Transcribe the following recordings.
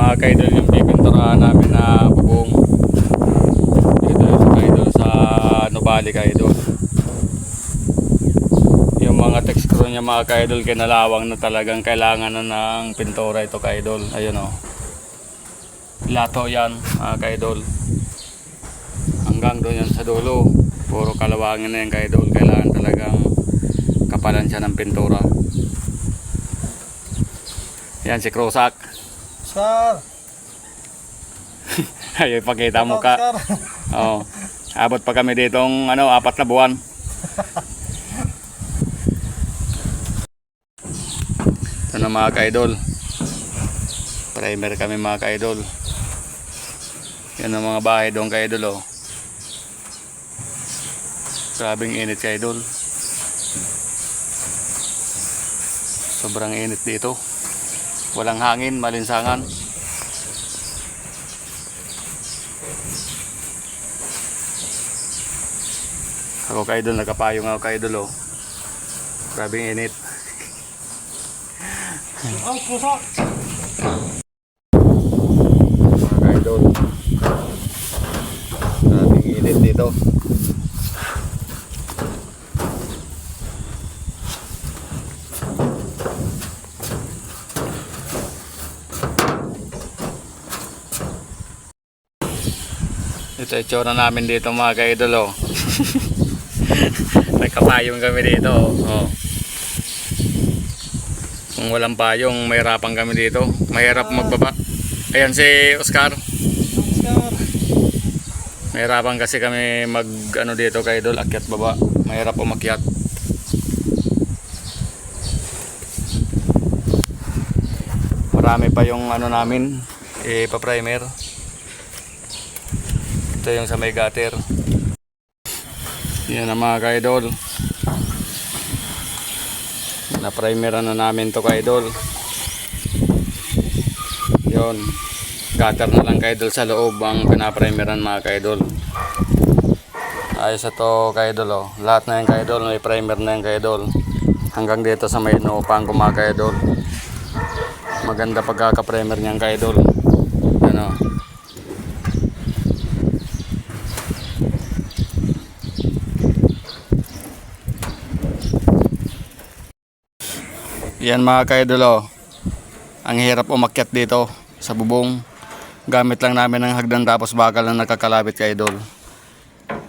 mga kaidol yung pipinturahan namin na bubong. Dito yung kaidol sa Nubali kaidol. Yung mga texture niya mga kaidol kinalawang na talagang kailangan na ng pintura ito kaidol. Ayun o. Lato yan mga kaidol. Hanggang doon yan sa dulo. Puro kalawangin na yan kaidol. Kailangan talagang kapalan siya ng pintura. Yan si Krusak. Sir! Ay, pakita mo ka. Oo. Abot pa kami ditong 4 na buwan. Ito na mga ka-idol. Primer kami mga ka-idol. Yan ang mga bahay doon ka-idol oh. Grabing init ka-idol. Sobrang init dito. Walang hangin, malinsangan. Ako ka-idol, nakapayong ako ka-idol oh. Grabing init. Ang kusak! Mga ka-idol, grabing init dito. Ito yung tsura namin dito mga ka-idol oh. May kapayong kami dito oh. Kung walang payong mahirapan kami dito. Mahirap magbaba. Ayan si Oscar. Oscar! Mahirapan kasi kami mag dito ka-idol, akyat baba. Mahirap umakyat. Marami pa yung namin pa-primer. Ito yung sa may gutter. Yan ang mga ka-idol. Na-primeran na namin to ka-idol. Yun. Gutter na lang ka-idol sa loob ang pinaprimeran mga ka-idol. Ayos ito ka-idol oh. Lahat na yung ka-idol may primer na yung ka-idol. Hanggang dito sa may inupang ko mga ka-idol. Maganda pagkaka-primer niyan ka-idol. Yan oh. Yan mga ka-idol oh. Ang hirap umakyat dito sa bubong. Gamit lang namin ng hagdan tapos bakal na nakakalabit ka-idol.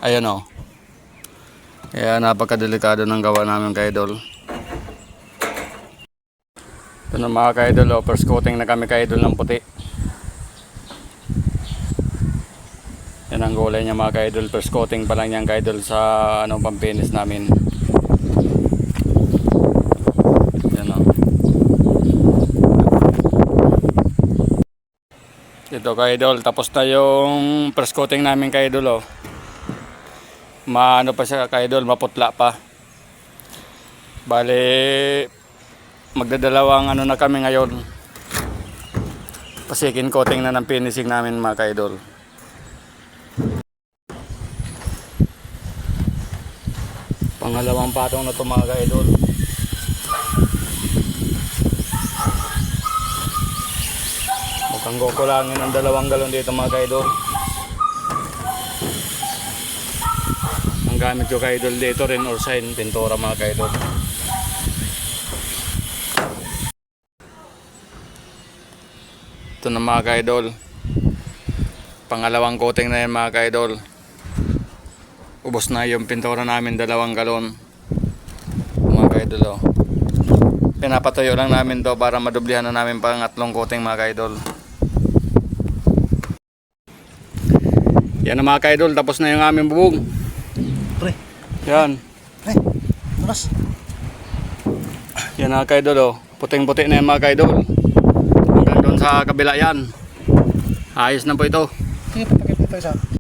Ayan oh. Kaya napakadelikado ng gawa namin ka-idol. Ito na mga ka-idol oh. First coating na kami ka-idol ng puti. Yan ang gulay niya mga ka-idol. First coating pa lang yan ka-idol sa pampinis namin. Ito ka-idol, tapos na yung first coating namin ka-idol oh. Pa siya ka-idol, maputla pa. Bale magdadalawang na kami ngayon. Pa-second coating na ng finishing namin mga ka-idol. Pangalawang patong na to mga ka-idol. Mukhang kukulangin ng 2 galon dito mga ka-idol. Ang gamit ko ka-idol dito rin or sign pintura mga ka-idol. Ito na mga ka-idol. Pangalawang coating na yan mga ka-idol. Ubos na yung pintura namin 2 galon. Mga ka-idol oh. Pinapatuyo lang namin to para madublihan na namin pang 3 coating mga ka-idol. Yan na mga ka-idol, tapos na yung aming bubong. Pre! Yan. Pre! Tulas! Yan na ka-idol oh. Puting-puti na yan mga ka-idol. Hanggang doon sa kabila yan. Ayos na po ito. Sige, papakita ito isa.